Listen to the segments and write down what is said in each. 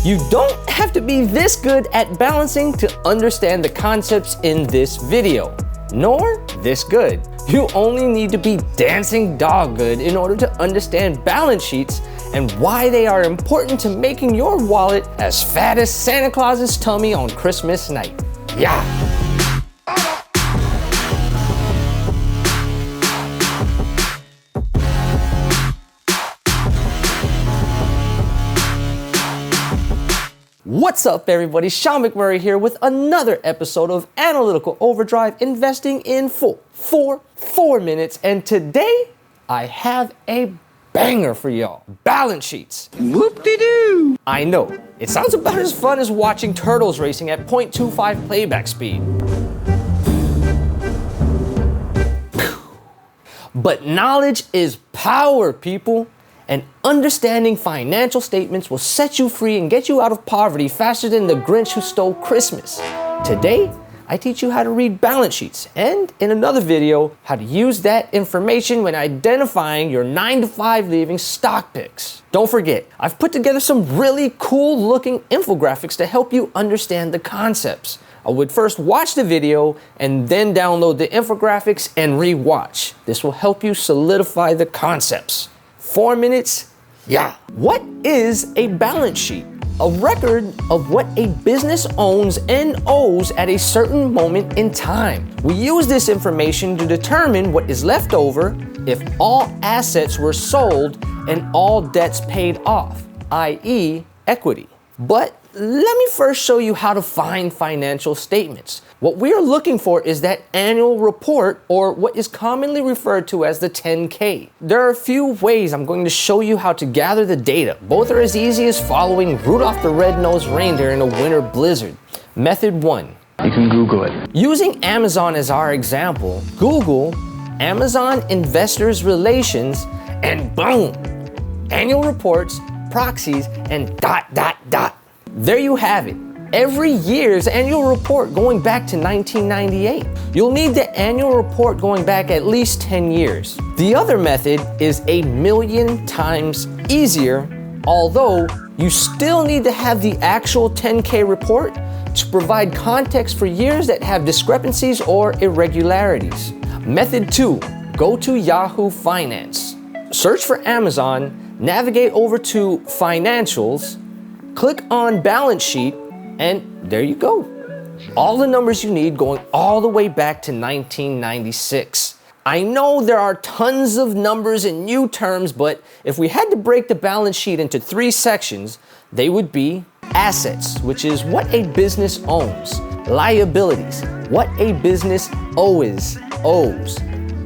You don't have to be this good at balancing to understand the concepts in this video, nor this good. You only need to be dancing dog good in order to understand balance sheets and why they are important to making your wallet as fat as Santa Claus's tummy on Christmas night. Yeah. What's up, everybody? Sean McMurray here with another episode of Analytical Overdrive, investing in full for 4 minutes. And today I have a banger for y'all. Balance sheets. Whoopty Doo. I know, it sounds about as fun as watching turtles racing at 0.25 playback speed. But knowledge is power, people. And understanding financial statements will set you free and get you out of poverty faster than the Grinch who stole Christmas. Today, I teach you how to read balance sheets, and in another video, how to use that information when identifying your 9-to-5 leaving stock picks. Don't forget, I've put together some really cool looking infographics to help you understand the concepts. I would first watch the video and then download the infographics and re-watch. This will help you solidify the concepts. 4 minutes, yeah. What is a balance sheet? A record of what a business owns and owes at a certain moment in time. We use this information to determine what is left over if all assets were sold and all debts paid off, i.e. equity. But let me first show you how to find financial statements. What we are looking for is that annual report, or what is commonly referred to as the 10K. There are a few ways I'm going to show you how to gather the data. Both are as easy as following Rudolph the Red-Nosed Reindeer in a winter blizzard. Method 1. You can Google it. Using Amazon as our example, Google Amazon Investors Relations, and boom, annual reports, proxies, and ... There you have it. Every year's annual report going back to 1998. You'll need the annual report going back at least 10 years. The other method is 1,000,000 times easier, although you still need to have the actual 10K report to provide context for years that have discrepancies or irregularities. Method 2, go to Yahoo Finance. Search for Amazon, navigate over to Financials, click on Balance Sheet, and there you go. All the numbers you need going all the way back to 1996. I know there are tons of numbers and new terms, but if we had to break the balance sheet into 3 sections, they would be assets, which is what a business owns, liabilities, what a business owes,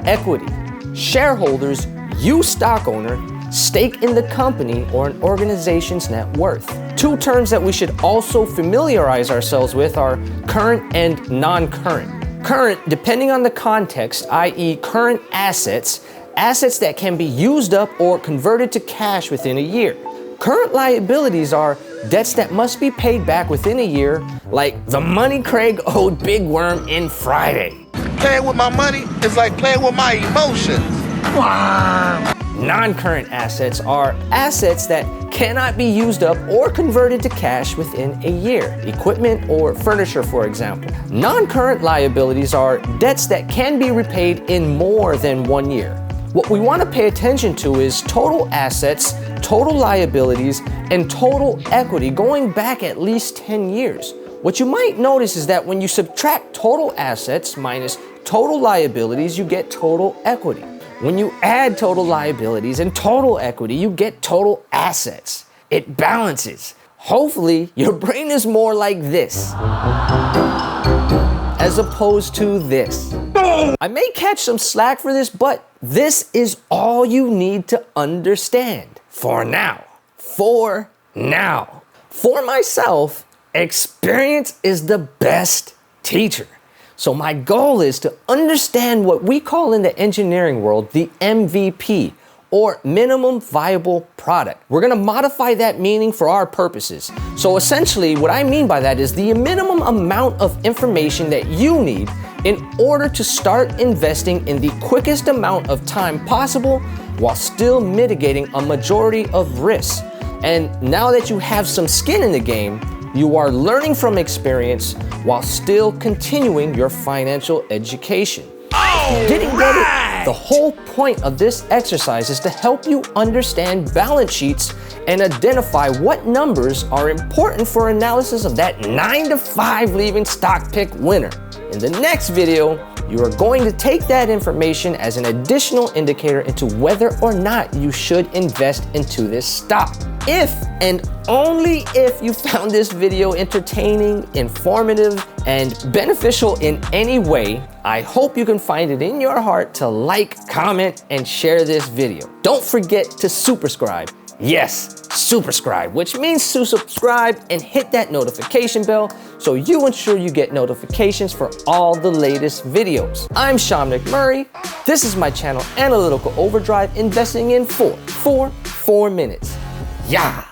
equity, shareholders, you stock owner, stake in the company or an organization's net worth. 2 terms that we should also familiarize ourselves with are current and non-current. Current, depending on the context, i.e. current assets, assets that can be used up or converted to cash within a year. Current liabilities are debts that must be paid back within a year, like the money Craig owed Big Worm in Friday. Playing with my money is like playing with my emotions. Non-current assets are assets that cannot be used up or converted to cash within a year, equipment or furniture, for example. Non-current liabilities are debts that can be repaid in more than 1 year. What we want to pay attention to is total assets, total liabilities, and total equity going back at least 10 years. What you might notice is that when you subtract total assets minus total liabilities, you get total equity. When you add total liabilities and total equity, you get total assets. It balances. Hopefully, your brain is more like this, as opposed to this. I may catch some slack for this, but this is all you need to understand. For now. For now. For myself, experience is the best teacher. So my goal is to understand what we call in the engineering world the MVP, or minimum viable product. We're gonna modify that meaning for our purposes. So essentially, what I mean by that is the minimum amount of information that you need in order to start investing in the quickest amount of time possible while still mitigating a majority of risks. And now that you have some skin in the game, you are learning from experience while still continuing your financial education. Didn't get it? The whole point of this exercise is to help you understand balance sheets and identify what numbers are important for analysis of that 9 to 5 leaving stock pick winner. In the next video, you are going to take that information as an additional indicator into whether or not you should invest into this stock. If and only if you found this video entertaining, informative, and beneficial in any way, I hope you can find it in your heart to like, comment, and share this video. Don't forget to superscribe. Yes, superscribe, which means to subscribe and hit that notification bell so you ensure you get notifications for all the latest videos. I'm Sean McMurray. This is my channel, Analytical Overdrive, investing in 4 minutes. Yeah.